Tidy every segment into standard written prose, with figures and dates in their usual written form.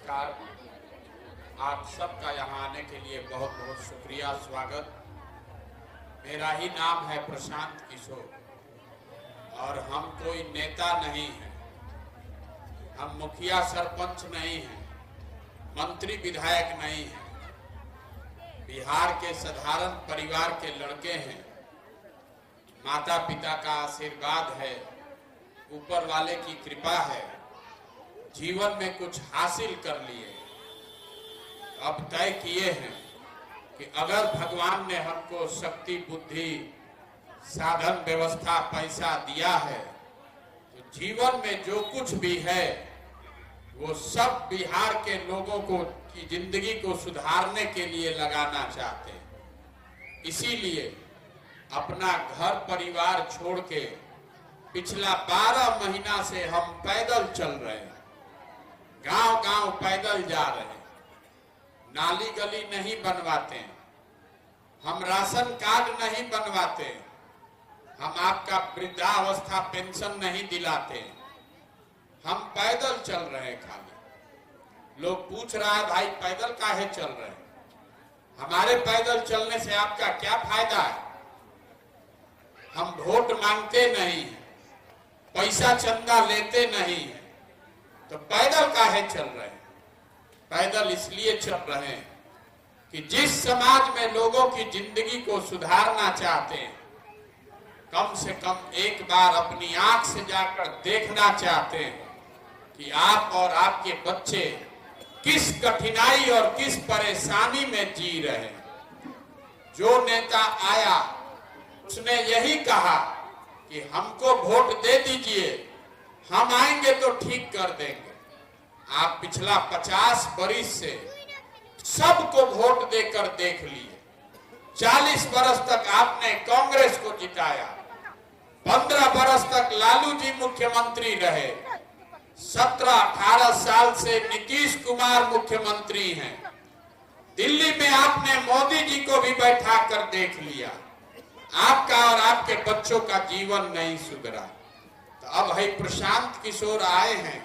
नमस्कार। आप सबका यहाँ आने के लिए बहुत बहुत शुक्रिया, स्वागत। मेरा ही नाम है प्रशांत किशोर और हम कोई नेता नहीं हैं, हम मुखिया सरपंच नहीं हैं, मंत्री विधायक नहीं हैं, बिहार के साधारण परिवार के लड़के हैं। माता पिता का आशीर्वाद है, ऊपर वाले की कृपा है, जीवन में कुछ हासिल कर लिए। अब तय किए हैं कि अगर भगवान ने हमको शक्ति, बुद्धि, साधन, व्यवस्था, पैसा दिया है तो जीवन में जो कुछ भी है वो सब बिहार के लोगों को की जिंदगी को सुधारने के लिए लगाना चाहते हैं। इसीलिए अपना घर परिवार छोड़ के पिछला 12 महीना से हम पैदल चल रहे हैं, गांव गांव पैदल जा रहे हैं। नाली गली नहीं बनवाते हैं, हम राशन कार्ड नहीं बनवाते हैं, हम आपका वृद्धावस्था पेंशन नहीं दिलाते हैं, हम पैदल चल रहे हैं। खाली लोग पूछ रहा है भाई पैदल काहे चल रहे हैं? हमारे पैदल चलने से आपका क्या फायदा है? हम वोट मांगते नहीं हैं, पैसा चंदा लेते नहीं हैं, तो पैदल काहे चल रहे हैं? पैदल इसलिए चल रहे हैं कि जिस समाज में लोगों की जिंदगी को सुधारना चाहते हैं, कम से कम एक बार अपनी आंख से जाकर देखना चाहते हैं कि आप और आपके बच्चे किस कठिनाई और किस परेशानी में जी रहे हैं। जो नेता आया उसने यही कहा कि हमको वोट दे दीजिए, हम आएंगे तो ठीक कर देंगे। आप पिछला 50 बरिस से सबको वोट देकर देख लिए। 40 बरस तक आपने कांग्रेस को जिताया, 15 बरस तक लालू जी मुख्यमंत्री रहे, 17-18 साल से नीतीश कुमार मुख्यमंत्री हैं। दिल्ली में आपने मोदी जी को भी बैठा कर देख लिया। आपका और आपके बच्चों का जीवन नहीं सुधरा। तो अब भाई प्रशांत किशोर आए हैं,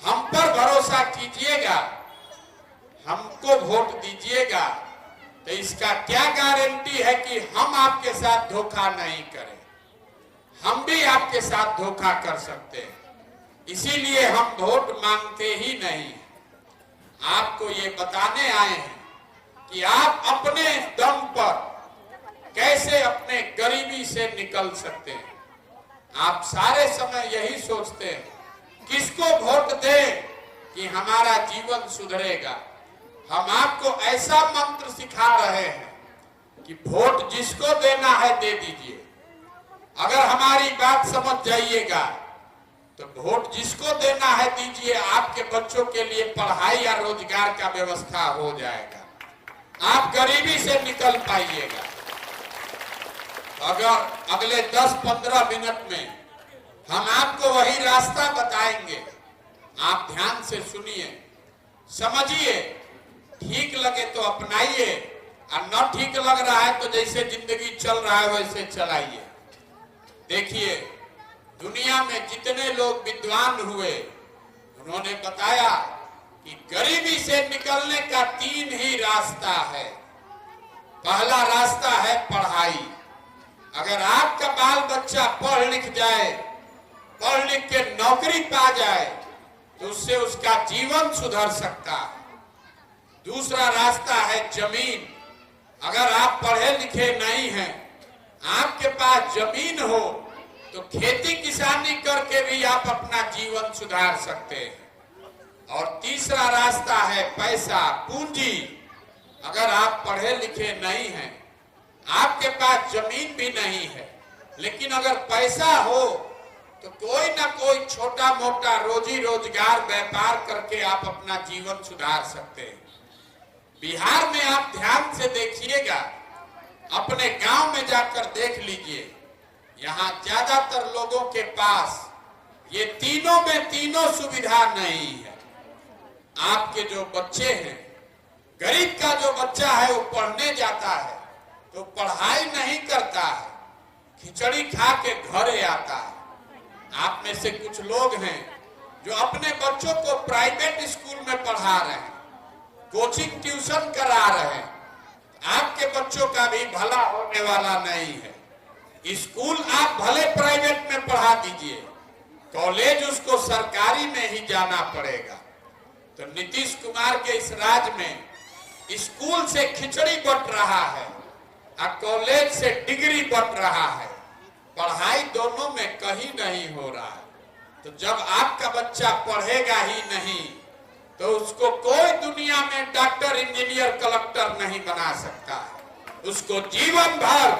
हम पर भरोसा कीजिएगा, हमको वोट दीजिएगा, तो इसका क्या गारंटी है कि हम आपके साथ धोखा नहीं करें? हम भी आपके साथ धोखा कर सकते हैं, इसीलिए हम वोट मांगते ही नहीं। आपको ये बताने आए हैं कि आप अपने दम पर कैसे अपने गरीबी से निकल सकते हैं। आप सारे समय यही सोचते हैं किसको वोट दें कि हमारा जीवन सुधरेगा। हम आपको ऐसा मंत्र सिखा रहे हैं कि वोट जिसको देना है दे दीजिए। अगर हमारी बात समझ जाइएगा तो वोट जिसको देना है दीजिए, आपके बच्चों के लिए पढ़ाई या रोजगार का व्यवस्था हो जाएगा, आप गरीबी से निकल पाइएगा। अगर अगले 10-15 मिनट में हम आपको वही रास्ता बताएंगे, आप ध्यान से सुनिए, समझिए, ठीक लगे तो अपनाइए और न ठीक लग रहा है तो जैसे जिंदगी चल रहा है वैसे चलाइए। देखिए, दुनिया में जितने लोग विद्वान हुए उन्होंने बताया कि गरीबी से निकलने का 3 ही रास्ता है। पहला रास्ता है पढ़ाई। अगर आपका बाल बच्चा पढ़ लिख जाए, पढ़ लिख के नौकरी पा जाए तो उससे उसका जीवन सुधर सकता है। दूसरा रास्ता है जमीन। अगर आप पढ़े लिखे नहीं हैं, आपके पास जमीन हो तो खेती किसानी करके भी आप अपना जीवन सुधार सकते हैं। और तीसरा रास्ता है पैसा, पूंजी। अगर आप पढ़े लिखे नहीं हैं, आपके पास जमीन भी नहीं है, लेकिन अगर पैसा हो तो कोई ना कोई छोटा मोटा रोजी रोजगार व्यापार करके आप अपना जीवन सुधार सकते हैं। बिहार में आप ध्यान से देखिएगा, अपने गांव में जाकर देख लीजिए, यहाँ ज्यादातर लोगों के पास ये तीनों में तीनों सुविधा नहीं है। आपके जो बच्चे हैं, गरीब का जो बच्चा है वो पढ़ने जाता है तो पढ़ाई नहीं करता है, खिचड़ी खा के घरे आता है। आप में से कुछ लोग हैं जो अपने बच्चों को प्राइवेट स्कूल में पढ़ा रहे हैं, कोचिंग ट्यूशन करा रहे हैं, आपके बच्चों का भी भला होने वाला नहीं है। स्कूल आप भले प्राइवेट में पढ़ा दीजिए, कॉलेज उसको सरकारी में ही जाना पड़ेगा। तो नीतीश कुमार के इस राज में स्कूल से खिचड़ी बंट रहा है और कॉलेज से डिग्री बंट रहा है, पढ़ाई दोनों में कहीं नहीं हो रहा है। तो जब आपका बच्चा पढ़ेगा ही नहीं तो उसको कोई दुनिया में डॉक्टर, इंजीनियर, कलेक्टर नहीं बना सकता है, उसको जीवन भर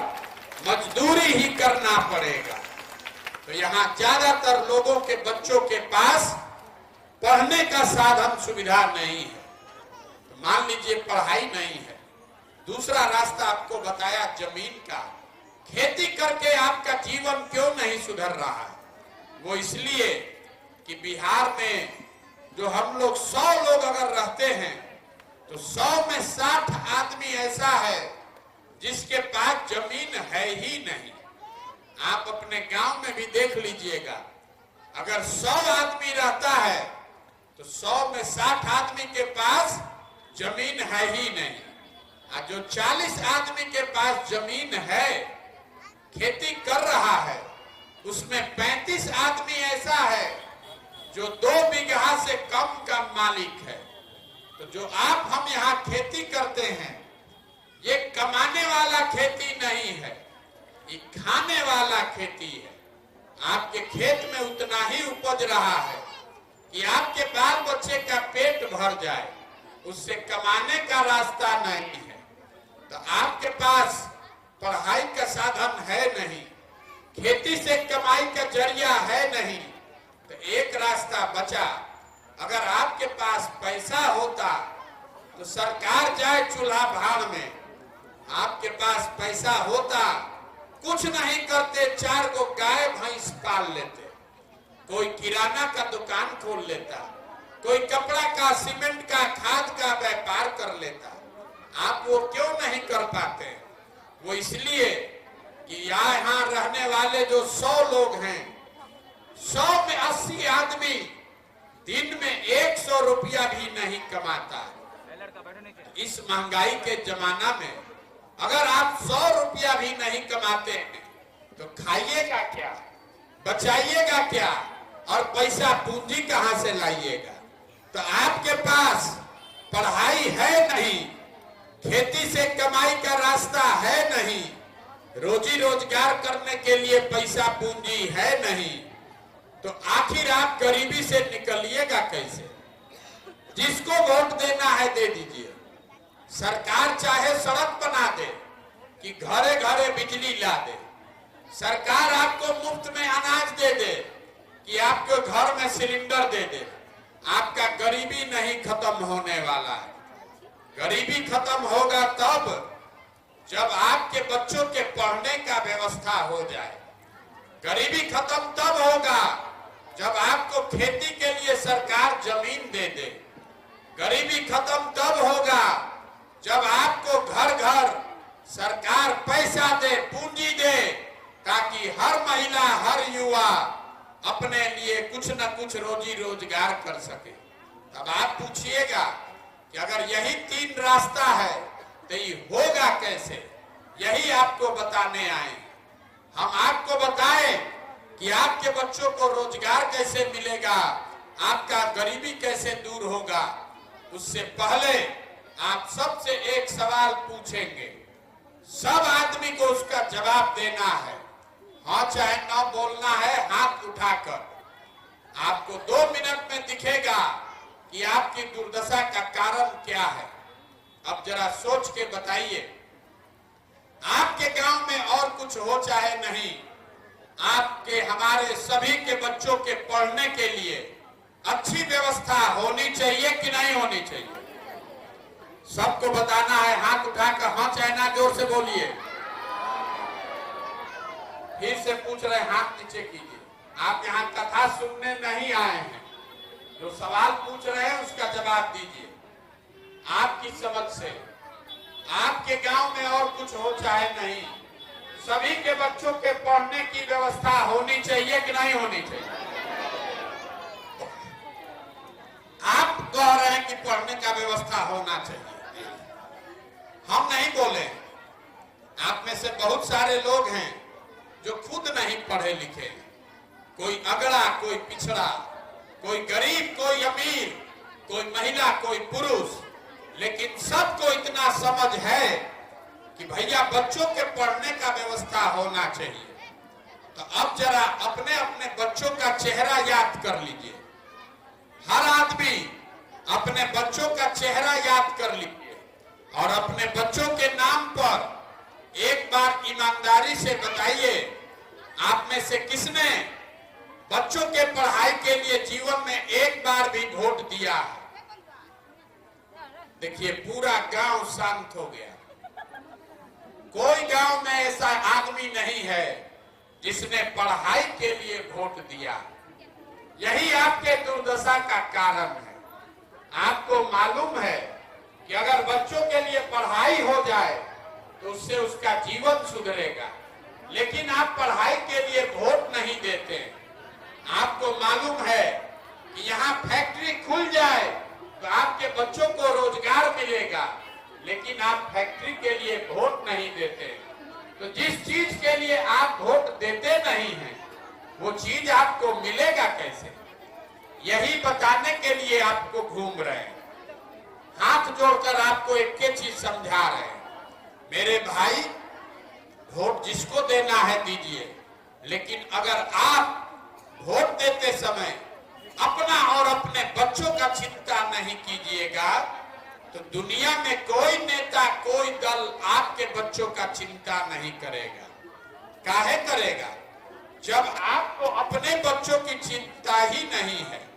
मजदूरी ही करना पड़ेगा। तो यहाँ ज्यादातर लोगों के बच्चों के पास पढ़ने का साधन सुविधा नहीं है। तो मान लीजिए पढ़ाई नहीं है, दूसरा रास्ता आपको बताया जमीन का। खेती करके आपका जीवन क्यों नहीं सुधर रहा है? वो इसलिए कि बिहार में जो हम लोग 100 लोग अगर रहते हैं तो 100 में 60 आदमी ऐसा है जिसके पास जमीन है ही नहीं। आप अपने गांव में भी देख लीजिएगा, अगर 100 आदमी रहता है तो 100 में 60 आदमी के पास जमीन है ही नहीं। और जो 40 आदमी के पास जमीन है, खेती कर रहा है, उसमें 35 आदमी ऐसा है जो 2 बीघा से कम का मालिक है। तो जो आप हम यहाँ खेती करते हैं, ये कमाने वाला खेती नहीं है, ये खाने वाला खेती है। आपके खेत में उतना ही उपज रहा है कि आपके बाल बच्चे का पेट भर जाए, उससे कमाने का रास्ता नहीं है। तो आपके पास पढ़ाई का साधन है नहीं, खेती से कमाई का जरिया है नहीं, तो एक रास्ता बचा। अगर आपके पास पैसा होता तो सरकार जाए चूल्हा भाड़ में, आपके पास पैसा होता कुछ नहीं करते, 4 को गाय भैंस पाल लेते, कोई किराना का दुकान खोल लेता, कोई कपड़ा का, सीमेंट का, खाद का व्यापार कर लेता। आप वो क्यों नहीं कर पाते? वो इसलिए कि यहाँ रहने वाले जो 100 लोग हैं, 100 में 80 आदमी दिन में 100 रुपया भी नहीं कमाता है। इस महंगाई के जमाना में अगर आप 100 रुपया भी नहीं कमाते हैं तो खाइएगा क्या, बचाइएगा क्या, और पैसा पूंजी कहां से लाइएगा? तो आपके पास पढ़ाई है नहीं, खेती से कमाई का रास्ता है नहीं, रोजी रोजगार करने के लिए पैसा पूंजी है नहीं, तो आखिर आप गरीबी से निकलिएगा कैसे? जिसको वोट देना है दे दीजिए। सरकार चाहे सड़क बना दे कि घरे घरे बिजली ला दे, सरकार आपको मुफ्त में अनाज दे दे कि आपके घर में सिलेंडर दे दे, आपका गरीबी नहीं खत्म होने वाला है। गरीबी खत्म होगा तब जब आपके बच्चों के पढ़ने का व्यवस्था हो जाए। गरीबी खत्म तब होगा जब आपको खेती के लिए सरकार जमीन दे दे। गरीबी खत्म तब होगा जब आपको घर घर सरकार पैसा दे, पूंजी दे, ताकि हर महिला, हर युवा अपने लिए कुछ न कुछ रोजी रोजगार कर सके। तब आप पूछिएगा कि अगर यही 3 रास्ता है तो ये होगा कैसे? यही आपको बताने आए। हम आपको बताएं कि आपके बच्चों को रोजगार कैसे मिलेगा, आपका गरीबी कैसे दूर होगा। उससे पहले आप सबसे एक सवाल पूछेंगे, सब आदमी को उसका जवाब देना है, हाँ चाहे ना बोलना है, हाथ उठाकर। आपको 2 मिनट में दिखेगा कि आपकी दुर्दशा का कारण क्या है। अब जरा सोच के बताइए, आपके गांव में और कुछ हो चाहे नहीं, आपके हमारे सभी के बच्चों के पढ़ने के लिए अच्छी व्यवस्था होनी चाहिए कि नहीं होनी चाहिए? सबको बताना है, हाथ उठाकर हाँ चाहे ना, जोर से बोलिए। फिर से पूछ रहे, हाथ नीचे कीजिए। आप यहाँ कथा सुनने नहीं आए हैं, जो सवाल पूछ रहे हैं उसका जवाब दीजिए। आपकी समझ से आपके गांव में और कुछ हो चाहे नहीं, सभी के बच्चों के पढ़ने की व्यवस्था होनी चाहिए कि नहीं होनी चाहिए? आप कह रहे हैं कि पढ़ने का व्यवस्था होना चाहिए। हम नहीं बोले, आप में से बहुत सारे लोग हैं जो खुद नहीं पढ़े लिखे, कोई अगड़ा, कोई पिछड़ा, कोई गरीब, कोई अमीर, कोई महिला, कोई पुरुष, लेकिन सबको इतना समझ है कि भैया बच्चों के पढ़ने का व्यवस्था होना चाहिए। तो अब जरा अपने अपने बच्चों का चेहरा याद कर लीजिए, हर आदमी अपने बच्चों का चेहरा याद कर लीजिए और अपने बच्चों के नाम पर एक बार ईमानदारी से बताइए, आप में से किसने बच्चों के पढ़ाई के लिए जीवन में एक बार भी वोट दिया है? देखिए पूरा गांव शांत हो गया। कोई गांव में ऐसा आदमी नहीं है जिसने पढ़ाई के लिए वोट दिया। यही आपके दुर्दशा का कारण है। आपको मालूम है कि अगर बच्चों के लिए पढ़ाई हो जाए तो उससे उसका जीवन सुधरेगा, लेकिन आप पढ़ाई के लिए वोट नहीं देते। आपको मालूम है कि यहाँ फैक्ट्री खुल जाए तो आपके बच्चों को रोजगार मिलेगा, लेकिन आप फैक्ट्री के लिए वोट नहीं देते। तो जिस चीज के लिए आप वोट देते नहीं हैं, वो चीज आपको मिलेगा कैसे? यही बताने के लिए आपको घूम रहे हैं, हाथ जोड़कर आपको एक ही चीज समझा रहे हैं, मेरे भाई वोट जिसको देना है दीजिए, लेकिन अगर आप वोट देते समय अपना और अपने बच्चों का चिंता नहीं कीजिएगा तो दुनिया में कोई नेता, कोई दल आपके बच्चों का चिंता नहीं करेगा। काहे करेगा? जब आपको अपने बच्चों की चिंता ही नहीं है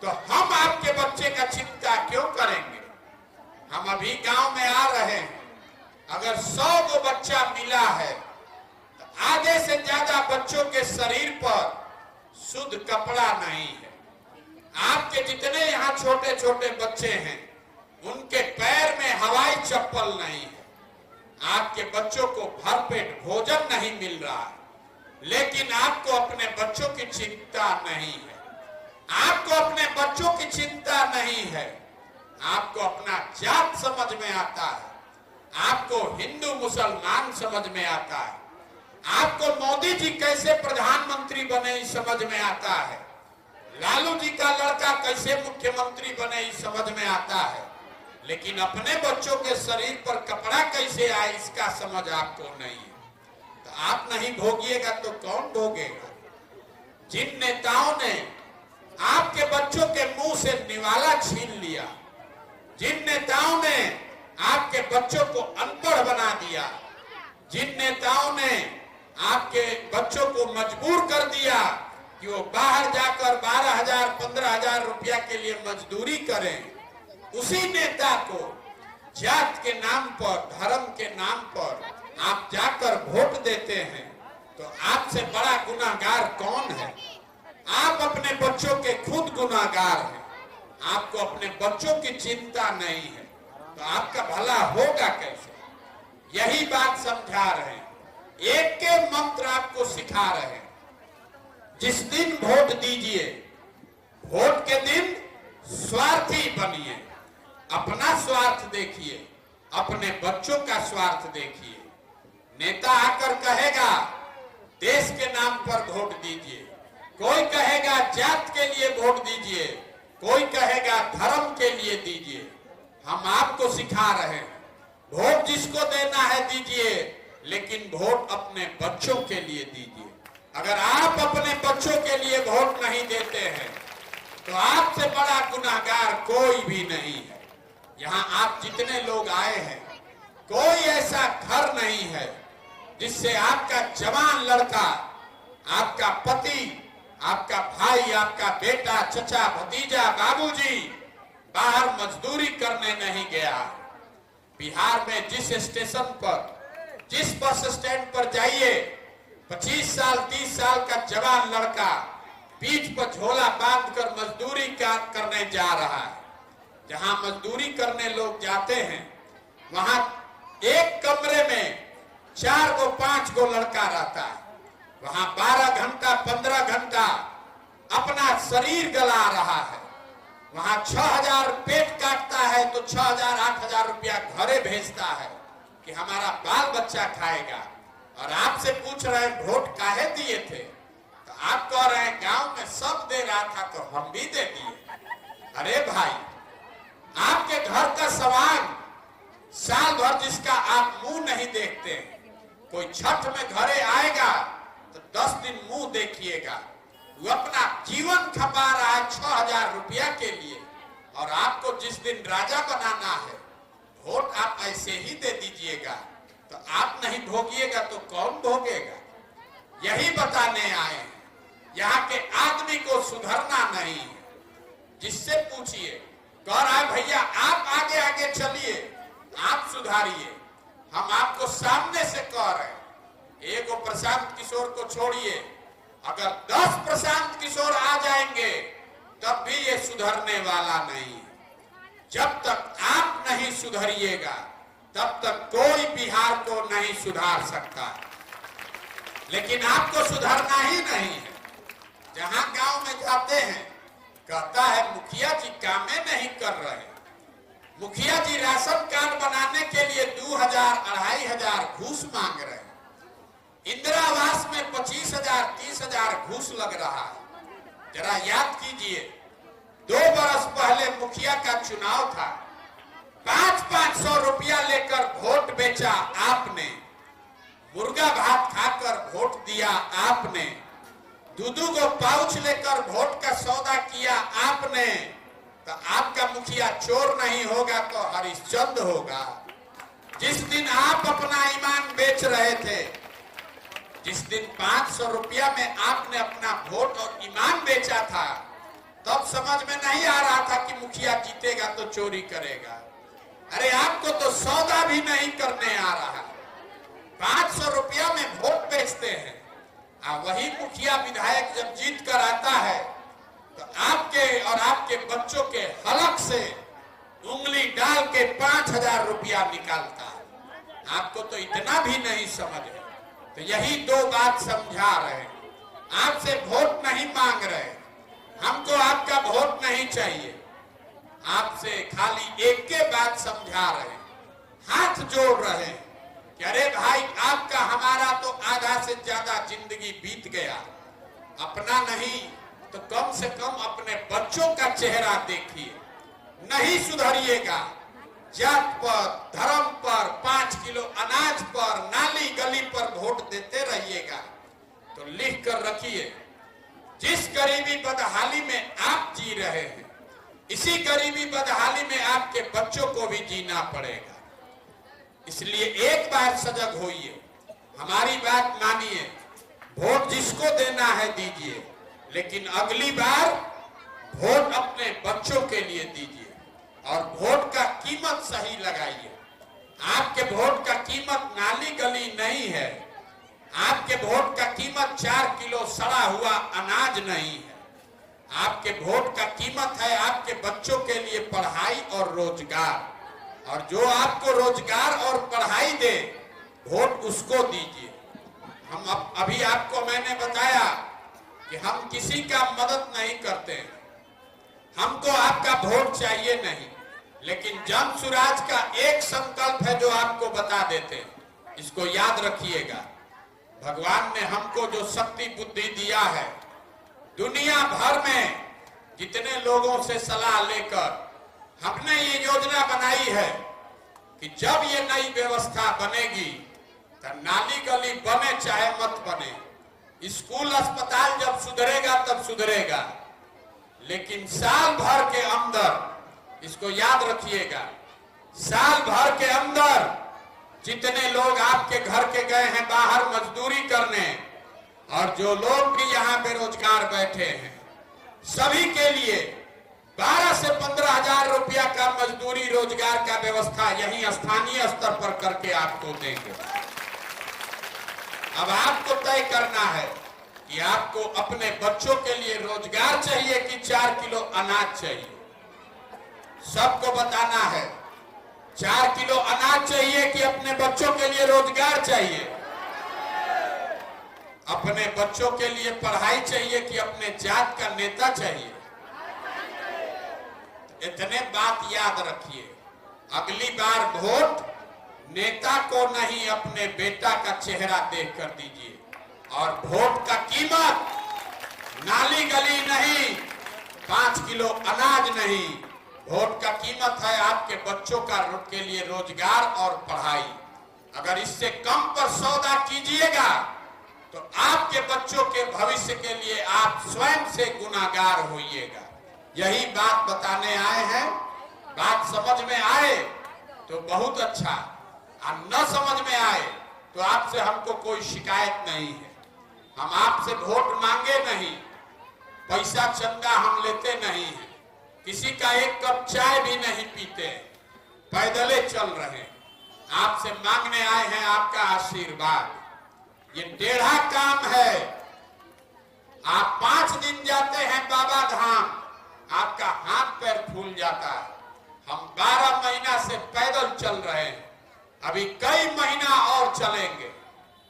तो हम आपके बच्चे का चिंता क्यों करेंगे? हम अभी गांव में आ रहे हैं, अगर 100 को बच्चा मिला है तो आधे से ज्यादा बच्चों के शरीर पर शुद्ध कपड़ा नहीं है। आपके जितने यहाँ छोटे छोटे बच्चे हैं उनके पैर में हवाई चप्पल नहीं है। आपके बच्चों को भरपेट भोजन नहीं मिल रहा है, लेकिन आपको अपने बच्चों की चिंता नहीं है। आपको अपने बच्चों की चिंता नहीं है। आपको अपना जात समझ में आता है, आपको हिंदू मुसलमान समझ में आता है, आपको मोदी जी कैसे प्रधानमंत्री बने समझ में आता है, लालू जी का लड़का कैसे मुख्यमंत्री बने समझ में आता है, लेकिन अपने बच्चों के शरीर पर कपड़ा कैसे आए इसका समझ आपको नहीं है। तो आप नहीं भोगिएगा तो कौन भोगेगा? जिन नेताओं ने आपके बच्चों के मुंह से निवाला छीन लिया, जिन नेताओं ने आपके बच्चों को अनपढ़ बना दिया, जिन नेताओं ने आपके बच्चों को मजबूर कर दिया कि वो बाहर जाकर 12,000 15,000 रुपया के लिए मजदूरी करें, उसी नेता को जात के नाम पर, धर्म के नाम पर आप जाकर वोट देते हैं। तो आपसे बड़ा गुनाहगार कौन है? आप अपने बच्चों के खुद गुनाहगार हैं। आपको अपने बच्चों की चिंता नहीं है तो आपका भला होगा कैसे? यही बात समझा रहे हैं, एक के मंत्र आपको सिखा रहे हैं। जिस दिन वोट दीजिए, वोट के दिन स्वार्थी बनिए, अपना स्वार्थ देखिए, अपने बच्चों का स्वार्थ देखिए। नेता आकर कहेगा देश के नाम पर वोट दीजिए, कोई कहेगा जात के लिए वोट दीजिए, कोई कहेगा धर्म के लिए दीजिए। हम आपको सिखा रहे हैं, वोट जिसको देना है दीजिए, लेकिन वोट अपने बच्चों के लिए दीजिए। अगर आप अपने बच्चों के लिए वोट नहीं देते हैं तो आपसे बड़ा गुनाहगार कोई भी नहीं है। यहाँ आप जितने लोग आए हैं, कोई ऐसा घर नहीं है जिससे आपका जवान लड़का, आपका पति, आपका भाई, आपका बेटा, चचा, भतीजा, बाबूजी बाहर मजदूरी करने नहीं गया। बिहार में जिस स्टेशन पर, जिस बस स्टैंड पर जाइए, 25 साल 30 साल का जवान लड़का पीठ पर झोला बांधकर मजदूरी करने जा रहा है। जहां मजदूरी करने लोग जाते हैं वहां एक कमरे में 4 गो 5 गो लड़का रहता है। वहां 12 घंटा 15 घंटा अपना शरीर गला रहा है। वहां 6,000 पेट काटता है तो 6,000 8,000 रुपया घरे भेजता है कि हमारा बाल बच्चा खाएगा। और आपसे पूछ रहे हैं वोट काहे दिए थे, तो आप कह रहे हैं गांव में सब दे रहा था तो हम भी दे दिए। अरे भाई, आपके घर का सवाल साल भर जिसका आप मुंह नहीं देखते, कोई छठ में घरे आएगा तो 10 दिन मुंह देखिएगा, वो अपना जीवन खपा रहा है 6,000 रुपया के लिए, और आपको जिस दिन राजा बनाना है वोट आप ऐसे ही दे दीजिएगा। तो आप नहीं भोगिएगा तो कौन भोगेगा? यही बताने आए हैं। यहाँ के आदमी को सुधरना नहीं है। जिससे पूछिए, कह रहा है भैया आप आगे आगे चलिए, आप सुधारिए। हम आपको सामने से कह रहे हैं, एगो प्रशांत किशोर को छोड़िए, अगर 10 प्रशांत किशोर आ जाएंगे तब भी ये सुधरने वाला नहीं है। जब तक आप नहीं सुधरिएगा तब तक कोई बिहार को नहीं सुधार सकता। लेकिन आपको सुधरना ही नहीं है। जहां गांव में जाते हैं, कहता है मुखिया जी कामें नहीं कर रहे, मुखिया जी राशन कार्ड बनाने के लिए 2,000 2,500 घूस मांग रहे हैं, इंदिरा आवास में 25,000 30,000 घूस लग रहा है। जरा याद कीजिए, 2 बरस पहले मुखिया का चुनाव था, 500-500 रुपया लेकर वोट बेचा आपने, मुर्गा भात खाकर वोट दिया आपने, 2-2 को पाउच लेकर वोट का सौदा किया आपने। तो आपका मुखिया चोर नहीं होगा तो हरिश्चंद्र होगा। जिस दिन आप अपना ईमान बेच रहे थे, जिस दिन 500 रुपया में आपने अपना वोट और ईमान बेचा था, तब समझ में नहीं आ रहा था कि मुखिया जीतेगा तो चोरी करेगा। अरे आपको तो सौदा भी नहीं करने आ रहा, 500 रुपया में वोट बेचते हैं। वही मुखिया विधायक जब जीत कर आता है तो आपके और आपके बच्चों के हलक से उंगली डाल के 5,000 रुपया निकालता है। आपको तो इतना भी नहीं समझ है। तो यही 2 बात समझा रहे हैं। आपसे वोट नहीं मांग रहे, हमको आपका वोट नहीं चाहिए, आपसे खाली एक के बात समझा रहे, हाथ जोड़ रहे कि अरे भाई आपका हमारा तो आधा से ज्यादा जिंदगी बीत गया, अपना नहीं तो कम से कम अपने बच्चों का चेहरा देखिए। नहीं सुधरिएगा, जात पर, धर्म पर, 5 किलो अनाज पर, नाली गली पर वोट देते रहिएगा। तो लिख कर रखिए, जिस गरीबी बदहाली में आप जी रहे हैं, इसी गरीबी बदहाली में आपके बच्चों को भी जीना पड़ेगा। इसलिए एक बार सजग होइए, हमारी बात मानिए, वोट जिसको देना है दीजिए, लेकिन अगली बार वोट अपने बच्चों के लिए दीजिए और वोट का कीमत सही लगाइए। आपके वोट का कीमत नाली गली नहीं है, आपके वोट का कीमत 4 किलो सड़ा हुआ अनाज नहीं है। आपके वोट का कीमत है आपके बच्चों के लिए पढ़ाई और रोजगार, और जो आपको रोजगार और पढ़ाई दे, वोट उसको दीजिए। हम अभी आपको मैंने बताया कि हम किसी का मदद नहीं करते हैं, हमको आपका वोट चाहिए नहीं, लेकिन जन सुराज का एक संकल्प है जो आपको बता देते हैं। इसको याद रखिएगा, भगवान ने हमको जो शक्ति बुद्धि दिया है, दुनिया भर में जितने लोगों से सलाह लेकर हमने ये योजना बनाई है कि जब ये नई व्यवस्था बनेगी तो नाली गली बने चाहे मत बने, स्कूल अस्पताल जब सुधरेगा तब सुधरेगा, लेकिन साल भर के अंदर, इसको याद रखिएगा, साल भर के अंदर जितने लोग आपके घर के गए हैं बाहर मजदूरी करने, और जो लोग भी यहाँ बेरोजगार बैठे हैं, सभी के लिए 12 से 15,000 रुपया का मजदूरी रोजगार का व्यवस्था यही स्थानीय स्तर पर करके आपको देंगे। अब आपको तय करना है कि आपको अपने बच्चों के लिए रोजगार चाहिए कि 4 किलो अनाज चाहिए। सबको बताना है, 4 किलो अनाज चाहिए कि अपने बच्चों के लिए रोजगार चाहिए, अपने बच्चों के लिए पढ़ाई चाहिए कि अपने जात का नेता चाहिए। इतने बात याद रखिए, अगली बार वोट नेता को नहीं अपने बेटा का चेहरा देखकर दीजिए। और वोट का कीमत नाली गली नहीं, 5 किलो अनाज नहीं, वोट का कीमत है आपके बच्चों के लिए रोजगार और पढ़ाई। अगर इससे कम पर सौदा कीजिएगा तो आपके बच्चों के भविष्य के लिए आप स्वयं से गुनाहगार होइएगा। यही बात बताने आए हैं। बात समझ में आए तो बहुत अच्छा, और न समझ में आए तो आपसे हमको कोई शिकायत नहीं है। हम आपसे वोट मांगे नहीं, पैसा चंदा हम लेते नहीं हैं, किसी का एक कप चाय भी नहीं पीते, पैदले चल रहे हैं। आपसे मांगने आए हैं आपका आशीर्वाद। ये टेढ़ा काम है। आप 5 दिन जाते हैं बाबा धाम, आपका हाथ पैर फूल जाता है। हम 12 महीना से पैदल चल रहे हैं, अभी कई महीना और चलेंगे।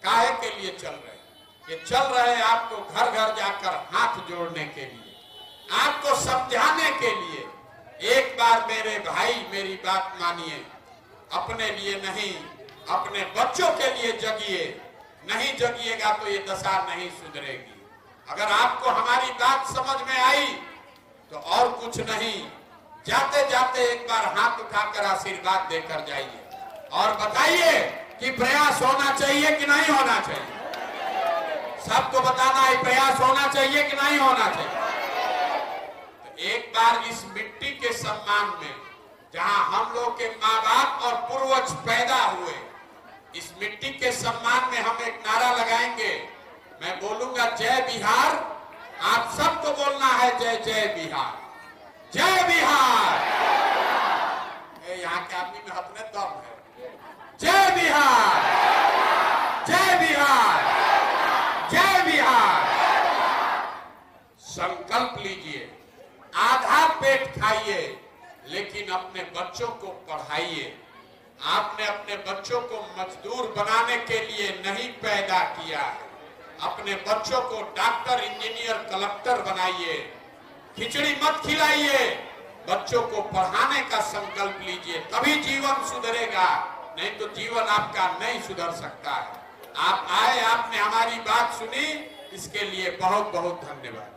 काहे के लिए चल रहे हैं? ये चल रहे हैं आपको घर घर जाकर हाथ जोड़ने के लिए, आपको समझाने के लिए। एक बार मेरे भाई मेरी बात मानिए, अपने लिए नहीं अपने बच्चों के लिए जगिए। नहीं जगिएगा तो ये दशा नहीं सुधरेगी। अगर आपको हमारी बात समझ में आई तो और कुछ नहीं, जाते जाते एक बार हाथ उठाकर आशीर्वाद देकर जाइए और बताइए कि प्रयास होना चाहिए कि नहीं होना चाहिए। सबको बताना है प्रयास होना चाहिए कि नहीं होना चाहिए। तो एक बार इस मिट्टी के सम्मान में, जहां हम लोग के माँ बाप और पूर्वज पैदा हुए, इस मिट्टी के सम्मान में हम एक नारा लगाएंगे। मैं बोलूंगा जय बिहार, आप सबको बोलना है जय जय बिहार, जय बिहार। यहाँ के आदमी में अपने दम है। जय बिहार, जय बिहार, जय बिहार। संकल्प लीजिए, आधा पेट खाइए लेकिन अपने बच्चों को पढ़ाइए। आपने अपने बच्चों को मजदूर बनाने के लिए नहीं पैदा किया है। अपने बच्चों को डॉक्टर, इंजीनियर, कलेक्टर बनाइए। खिचड़ी मत खिलाइए, बच्चों को पढ़ाने का संकल्प लीजिए, तभी जीवन सुधरेगा, नहीं तो जीवन आपका नहीं सुधर सकता है। आप आए, आपने हमारी बात सुनी, इसके लिए बहुत बहुत धन्यवाद।